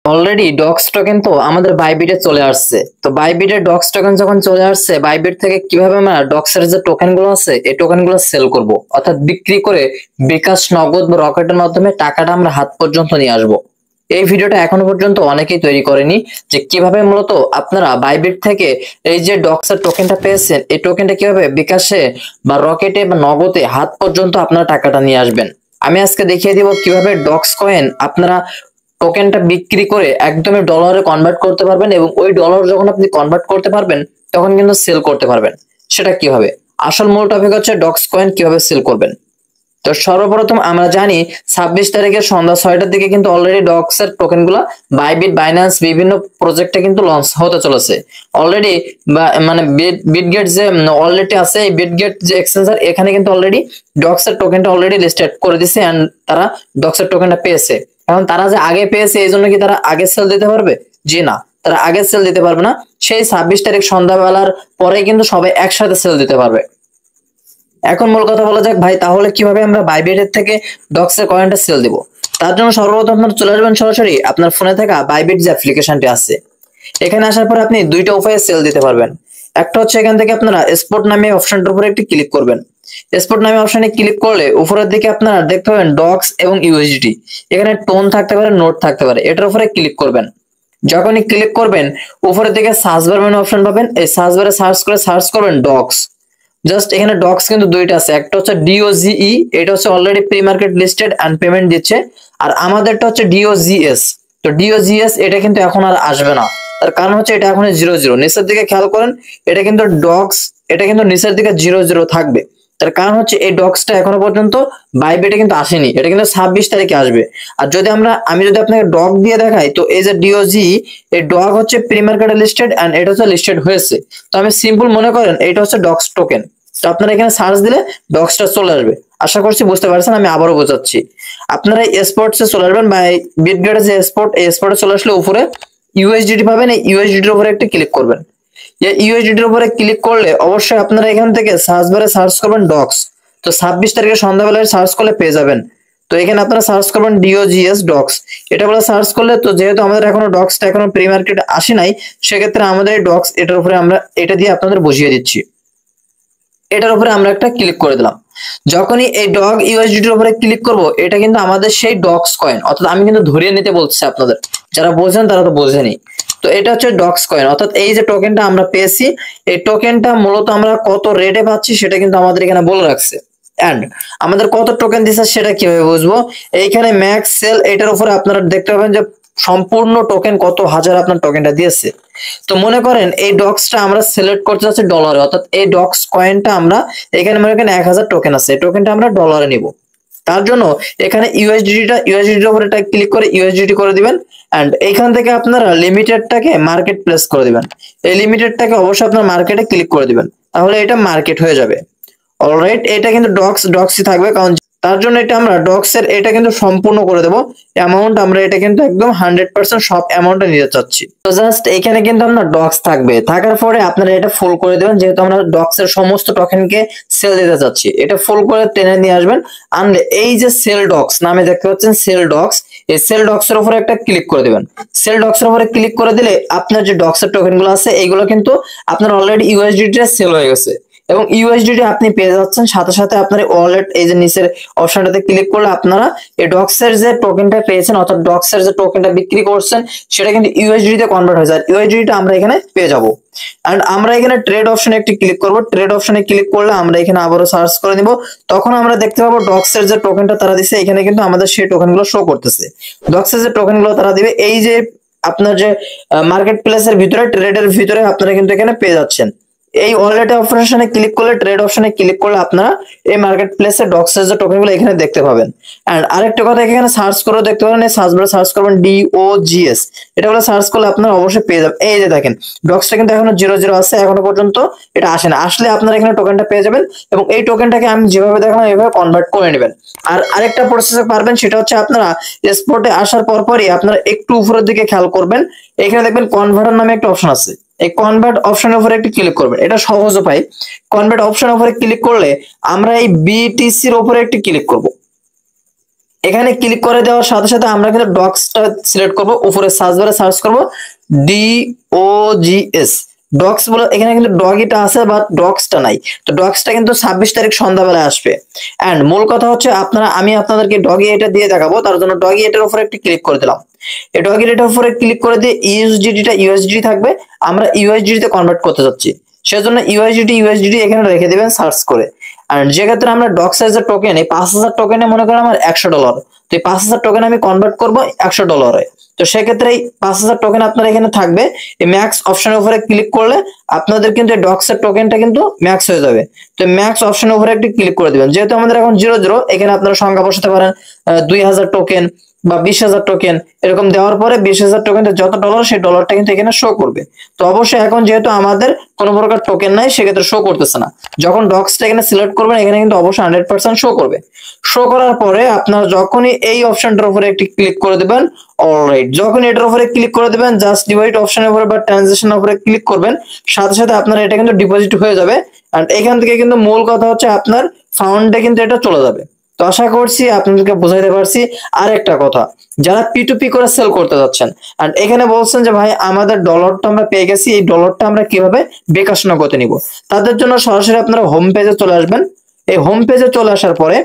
Already docs token তো আমাদের বাইবিটে চলে আসছে। তো বাইবিটের ডক্স টোকেন যখন চলে আসছে, বাইবিট থেকে কিভাবে আমরা ডক্সের যে টোকেন গুলো আছে এই টোকেন গুলো সেল করব, অর্থাৎ বিক্রি করে বিকাশ, নগদ বা রকেটের মাধ্যমে টাকাটা আমরা হাত পর্যন্ত নিয়ে আসবো। এই ভিডিওটা এখনো পর্যন্ত অনেকেই তৈরি করেনি, যে কিভাবে মূলত আপনারা বাইবিট থেকে এই যে ডক্সের টোকেনটা পেয়েছেন এই টোকেনটা কিভাবে বিকাশে বা রকেটে বা নগদে হাত পর্যন্ত আপনারা টাকাটা নিয়ে আসবেন। আমি আজকে দেখিয়ে দিব কিভাবে ডক্স কয়েন আপনারা টোকেনটা বিক্রি করে একদমই ডলারে কনভার্ট করতে পারবেন, এবং ওই ডলার যখন আপনি কনভার্ট করতে পারবেন তখন কিন্তু সেল করতে পারবেন। সেটা কিভাবে, আসল মূল টপিক হচ্ছে ডক্স কয়েন কিভাবে সেল করবেন। তো সর্বপ্রথম আমরা জানি 26 তারিখের সন্ধ্যা 6টার দিকে কিন্তু অলরেডি ডক্স এর টোকেন গুলা বাইবিট, বাইন্যান্স বিভিন্ন প্রজেক্টে কিন্তু লঞ্চ হতে চলেছে অলরেডি। মানে বিটগেট যে অলরেডি আছে, এই বিটগেট যে এক্সচেঞ্জার, এখানে কিন্তু অলরেডি ডক্স এর টোকেনটা অলরেডি লিস্টেড করে দিছে, এন্ড তারা ডক্স এর টোকেনটা পেয়েছে। এখন তারা যে আগে পেয়েছে এই জন্য কি তারা আগে সেল দিতে পারবে? জি না, তারা আগে সেল দিতে পারবে না। সেই 26 তারিখ সন্ধ্যাবেলার পরে কিন্তু সবাই একসাথে সেল দিতে পারবে। এখন মূল কথা বলা যাক ভাই, তাহলে কিভাবে আমরা বাইবিটের থেকে ডক্সের কয়েনটা সেল দিব। তার জন্য সর্বপ্রথম আপনার চলে আসবেন সরাসরি আপনার ফোনে থাকা বাইবিট যে অ্যাপ্লিকেশনটি আছে, এখানে আসার পর আপনি দুইটা উপায়ে সেল দিতে পারবেন। একটা হচ্ছে এখান থেকে আপনারা স্পট নামে অপশনটার উপরে একটি ক্লিক করবেন। স্পট নামে অপশনে ক্লিক করলে উপরের দিকে আপনারা দেখতে পাবেন ডক্স এবং ইউএসডি, এখানে টোন থাকতে পারে, নোট থাকতে পারে, এটার উপরে ক্লিক করবেন। যখনই ক্লিক করবেন উপরের দিকে সার্চ বার মেনু অপশন পাবেন, এই সার্চ বারে সার্চ করবেন ডক্স। জাস্ট এখানে ডক্স কিন্তু দুইটা আছে, একটা হচ্ছে ডিওজিই, এটা হচ্ছে already pre market listed and payment দিচ্ছে, আর আমাদেরটা হচ্ছে ডিওজিএস। তো ডিওজিএস এটা কিন্তু এখন আর আসবে না, তার কারণ হচ্ছে এটা এখন 00, নিচের দিকে খেয়াল করেন, এটা কিন্তু ডক্স, এটা কিন্তু নিচের দিকে 00 থাকবে। তার কারণ হচ্ছে এই ডক্সটা এখনো পর্যন্ত বাইবিটে কিন্তু আসেনি, এটা কিন্তু 26 তারিখে আসবে। আর যদি আমি যদি আপনাকে ডগ দিয়ে দেখাই, তো এই যে ডিওজি, এই ডগ হচ্ছে প্রি মার্কেট লিস্টেড এন্ড এটা হচ্ছে লিস্টেড হয়েছে। তো আমি সিম্পল মনে করেন এটা হচ্ছে ডক্স টোকেন। তো আপনারা এখানে সার্চ দিলে ডক্সটা চলে আসবে। আশা করছি বুঝতে পারছেন, আমি আবারও বোঝাচ্ছি। আপনারা স্পোর্টসে চলে আসবেন বা বিটগেটের যে স্পোর্ট, এই স্পোর্টে চলে আসলে উপরে ইউএসডিটি পাবেন, এই ইউএসডিটির উপরে একটা ক্লিক করবেন। এই ইউএসডিটির উপরে ক্লিক করলে অবশ্যই আপনারা এখান থেকে সার্চ বারে সার্চ করবেন ডক্স। তো 26 তারিখে সন্ধ্যাবেলায় সার্চ করলে পেয়ে যাবেন। তো এখানে আপনারা সার্চ করবেন ডিওজিএস ডক্স, এটা বলে সার্চ করলে, তো যেহেতু আমাদের এখনো ডক্সটা এখনো প্রি মার্কেটে আসে নাই, সেক্ষেত্রে আমাদের এই ডক্স এটার উপরে আমরা এটা দিয়ে আপনাদের বুঝিয়ে দিচ্ছি। এটার উপরে আমরা একটা ক্লিক করে দিলাম। যখনই এই ডগ ইউএসডিটির উপরে ক্লিক করব, এটা কিন্তু আমাদের সেই ডক্স কয়েন, অর্থাৎ আমি কিন্তু ধরিয়ে নিতে বলছি আপনাদের, যারা বোঝেন তারা তো বোঝেনি। তো এটা হচ্ছে ডক্স কয়েন, অর্থাৎ এই যে টোকেনটা আমরা পেয়েছি, এই টোকেনটা মূলত আমরা কত রেটে পাচ্ছি সেটা কিন্তু আমাদের এখানে বলে রাখছে। এন্ড আমাদের কত টোকেন দিচ্ছে সেটা কিভাবে বুঝবো, এইখানে ম্যাক্স সেল, এটার উপরে আপনারা দেখতে পাবেন যে সম্পূর্ণ টোকেন কত হাজার আপনার টোকেনটা দিয়েছে। তো মনে করেন এই ডক্সটা আমরা সিলেক্ট করতে যাচ্ছি ডলারে, অর্থাৎ এই ডক্স কয়েনটা আমরা এখানে মনে করেন 1000 টোকেন আছে, এই টোকেনটা আমরা ডলারে নিব। তার জন্য এখানে ইউএসডিটির উপরে ক্লিক করে ইউএসডিটি করে দিবেন। এন্ড এখান থেকে আপনারা লিমিটেডটাকে মার্কেট প্লেস করে দিবেন। এই লিমিটেডটাকে অবশ্যই আপনার মার্কেটে ক্লিক করে দিবেন, তাহলে এটা মার্কেট হয়ে যাবে। অলরাইট, এটা কিন্তু ডক্সই থাকবে, কারণ তার জন্য এটা আমরা ডক্স এর এটা কিন্তু সম্পূর্ণ করে দেব। অ্যামাউন্ট আমরা এটা কিন্তু একদম 100% সব অ্যামাউন্টটা নিতে চাচ্ছি। তো জাস্ট এখানে কিন্তু আমরা ডক্স থাকবে, থাকার পরে আপনারা এটা ফুল করে দেবেন, যেহেতু আমরা ডক্স এর সমস্ত টোকেনকে সেল দিতে চাচ্ছি। এটা ফুল করে টেনে নিয়ে আসবেন, আনলে এই যে সেল ডক্স নামে দেখতে পাচ্ছেন সেল ডক্স, এই সেল ডক্স এর উপরে একটা ক্লিক করে দিবেন। সেল ডক্স এর উপরে ক্লিক করে দিলে আপনার যে ডক্স এর টোকেন গুলো আছে এইগুলো কিন্তু আপনার অলরেডি ইউএসডিটি সেল হয়ে গেছে, এবং ইউএসডিটি আপনি পেয়ে যাচ্ছেন। সাথে সাথে আপনার ওয়ালেট এই যে নিচের অপশনটাতে ক্লিক করলে আপনারা এই ডক্সের যে টোকেনটা পেয়েছেন, অর্থাৎ ডক্সের যে টোকেনটা বিক্রি করছেন সেটা কিন্তু ইউএসডিটি তে কনভার্ট হয়ে যায়, ইউএসডিটি আমরা এখানে পেয়ে যাব। এন্ড আমরা এখানে ট্রেড অপশনে একটি ক্লিক করব। ট্রেড অপশনে ক্লিক করলে আমরা এখানে আবারও সার্চ করে নিব, তখন আমরা দেখতে পাবো ডক্সের যে টোকেনটা তারা দিছে, এখানে কিন্তু আমাদের সেই টোকেনগুলো শো করতেছে। ডক্সের যে টোকেনগুলো তারা দিবে এই যে আপনার যে মার্কেট প্লেসের ভিতরে, ট্রেডের ভিতরে আপনারা কিন্তু এখানে পেয়ে যাচ্ছেন। এই ওয়ালেট অপশনে ক্লিক করলে, ট্রেড অপশনে ক্লিক করলে আপনারা এই মার্কেট প্লেসে ডক্সের যে টোকেনগুলো এখানে দেখতে পাবেন। এন্ড আরেকটা কথা, এখানে সার্চ করে দেখতে পারেন, এই সার্চ বারে সার্চ করবেন ডিওজিএস, এটা বলে সার্চ করলে আপনারা অবশ্যই পেয়ে যাবেন। এই যে দেখেন ডক্সটা কিন্তু এখনো 00 আছে, এখনো পর্যন্ত এটা আসে না, আসলে আপনারা এখানে টোকেনটা পেয়ে যাবেন, এবং এই টোকেনটাকে আমি যেভাবে দেখালাম এইভাবে কনভার্ট করে নেবেন। আর আরেকটা প্রসেসে পারবেন, সেটা হচ্ছে আপনারা স্পটে আসার পরই আপনারা একটু উপরের দিকে খেয়াল করবেন, এখানে দেখবেন কনভার্টার নামে একটা অপশন আছে, এই কনভার্ট অপশনের উপরে একটু ক্লিক করবেন। এটা সহজ উপায়, কনভার্ট অপশনের উপরে ক্লিক করলে আমরা এই বিটিসির উপরে একটু ক্লিক করব। এখানে ক্লিক করে দেওয়ার সাথে সাথে আমরা কিন্তু ডক্সটা সিলেক্ট করব, উপরে সার্চ বারে সার্চ করব DOGS ডক্স বলে, এখানে কিন্তু ডগিটা আছে বাট ডক্সটা নাই। তো ডক্সটা কিন্তু 26 তারিখ সন্ধ্যাবেলা আসবে। এন্ড মূল কথা হচ্ছে আমি আপনাদেরকে ডগি এটা দিয়ে দেখাবো, তার জন্য ডগি এটার উপরে একটি ক্লিক করে দিলাম। এই ডগি এটার উপরে ক্লিক করে দিয়ে ইউএসডি থাকবে, আমরা ইউএসডি তে কনভার্ট করতে যাচ্ছি, সেজন্য ইউএসডি এখানে রেখে দিবেন সার্চ করে। আর যে ক্ষেত্রে আমরা ডক্সের যে টোকেন, এই 5000 টোকেনে মনে করেন আমার $100, তো এই 5000 টোকেন আমি কনভার্ট করবো $100। তো সেক্ষেত্রে এই 5000 টোকেন আপনার এখানে থাকবে। এই ম্যাক্স অপশনের উপরে ক্লিক করলে আপনাদের কিন্তু এই ডক্সের টোকেনটা কিন্তু ম্যাক্স হয়ে যাবে। তো ম্যাক্স অপশনের উপরে একটি ক্লিক করে দিবেন। যেহেতু আমাদের এখন 00, এখানে আপনারা সংখ্যা বসাতে পারেন 2000 টোকেন বা 20000 টোকেন, এরকম দেওয়ার পরে 20000 টোকেনের যত ডলার, সেই ডলারটা কিন্তু এখানে শো করবে। তো অবশ্যই এখন যেহেতু আমাদের কোনো প্রকার টোকেন নাই, সেক্ষেত্রে শো করতেছে না। যখন ডক্সটা এখানে সিলেক্ট করবেন, এখানে কিন্তু অবশ্যই 100% শো করবে। শো করার পরে আপনারা যখনই এই অপশনটার উপরে একটি ক্লিক করে দেবেন, অলরাইট, যখন এটার উপরে ক্লিক করে দেবেন, জাস্ট ডিপোজিট অপশনের উপরে বা ট্রানজাকশনের উপরে ক্লিক করবেন, সাথে সাথে আপনার এটা কিন্তু ডিপোজিট হয়ে যাবে। আর এখান থেকে কিন্তু মূল কথা হচ্ছে আপনার ফান্ডে কিন্তু এটা চলে যাবে। তো আশা করছি আপনাদেরকে বোঝাইতে পারছি। আর একটা কথা, যারা P2P করে সেল করতে যাচ্ছেন আর এখানে বলছেন যে ভাই আমাদের ডলারটা আমরা পেয়ে গেছি, এই ডলারটা আমরা কিভাবে বিকাশ নগদে নিব, তাদের জন্য সরাসরি আপনারা হোম পেজে চলে আসবেন। এই হোম পেজে চলে আসার পরে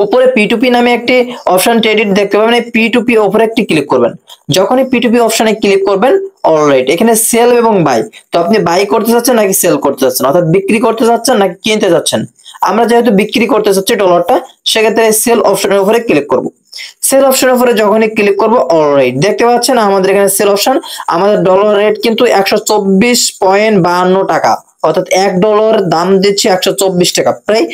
উপরে P2P নামে একটি অপশন ক্রেডিট দেখতে পাবেন, এই P2P উপরে একটি ক্লিক করবেন। যখনই P2P অপশনে ক্লিক করবেন, অলরাইট, এখানে সেল এবং বাই, তো আপনি বাই করতে চাচ্ছেন নাকি সেল করতে চাচ্ছেন, অর্থাৎ বিক্রি করতে চাচ্ছেন নাকি কিনতে চাচ্ছেন। আমরা যেহেতু বিক্রি করতে চাচ্ছি ডলারটা, সেক্ষেত্রে সেল অপশনের উপরে ক্লিক করব। সেল অপশনের উপরে যখনই ক্লিক করব, অলরাইট, দেখতে পাচ্ছেন আমাদের এখানে সেল অপশন, আমাদের ডলার রেট কিন্তু 124.52 টাকা, অর্থাৎ $1 দাম দিচ্ছে 124 টাকা, প্রায়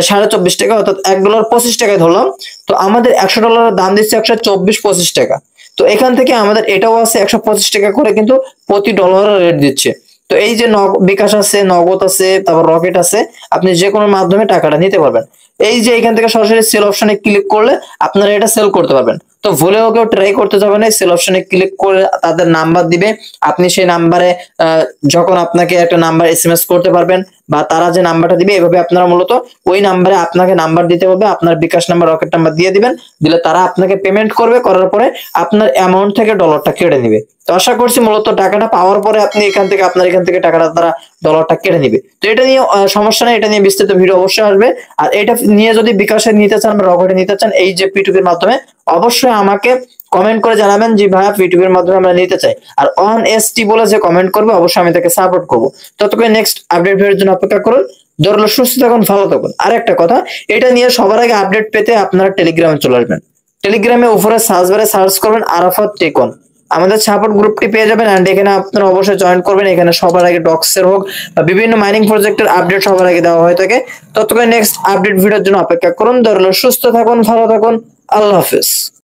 24.5 টাকা, অর্থাৎ $1 25 টাকায় ধরলাম। তো আমাদের $100 দাম দিচ্ছে 124-25 টাকা। তো এখান থেকে আমাদের এটাও আছে 125 টাকা করে কিন্তু প্রতি ডলারের রেট দিচ্ছে। তো এই যে বিকাশ আছে, নগদ আছে, তারপর রকেট আছে, আপনি যে কোনো মাধ্যমে টাকাটা নিতে পারবেন। এই যে এখান থেকে সরাসরি সেল অপশনে ক্লিক করলে আপনারা এটা সেল করতে পারবেন। তো ভুলেও কেউ ট্রাই করতে যাবেন না, সেল অপশনে ক্লিক করে তাদের নাম্বার দিবে, আপনি সেই নাম্বারে যখন আপনাকে একটা নাম্বার এসএমএস করতে পারবেন, বা তারা যে নাম্বারটা দিবে, এভাবে আপনারা মূলত ওই নাম্বারে আপনাকে নাম্বার দিতে হবে, আপনার বিকাশ নাম্বার, রকেট নাম্বার দিয়ে দিবেন, দিলে তারা আপনাকে পেমেন্ট করবে, করার পরে আপনার অ্যামাউন্ট থেকে ডলারটা কেটে নিবে। তো আশা করছি মূলত টাকাটা পাওয়ার পরে আপনি আপনার এখান থেকে টাকাটা তারা ডলারটা কেটে নিবে। তো এটা নিয়ে সমস্যা নেই, এটা নিয়ে বিস্তারিত ভিডিও অবশ্যই আসবে। আর এটা নিয়ে যদি বিকাশে নিতে চান বা রকেটে নিতে চান, এই যে P2P এর মাধ্যমে, অবশ্যই আমাকে কমেন্ট করে জানাবেন যে ভাইয়া P2P এর মাধ্যমে আমরা নিতে চাই। আর OnST বলে যে কমেন্ট করবে, অবশ্যই আমি তাকে সাপোর্ট করবো। ততক্ষণ নেক্সট আপডেট ভিডিওর জন্য অপেক্ষা করুন। ধরলো সুস্থ থাকুন, ভালো থাকুন। আর একটা কথা, এটা নিয়ে সবার আগে আপডেট পেতে আপনারা টেলিগ্রামে চলে আসবেন। টেলিগ্রামে উপরে সার্চ বারে সার্চ করবেন আরাফাত টেকন, আমাদের সাপোর্ট গ্রুপটি পেয়ে যাবেন। এন্ড এখানে আপনারা অবশ্যই জয়েন করবেন। এখানে সবার আগে ডক্সের হোক বা বিভিন্ন মাইনিং প্রজেক্টের আপডেট সবার আগে দেওয়া হয়ে থাকে। ততক্ষণ নেক্সট আপডেট ভিডিওর জন্য অপেক্ষা করুন। ধরলো সুস্থ থাকুন, ভালো থাকুন, আল্লাহ হাফেজ।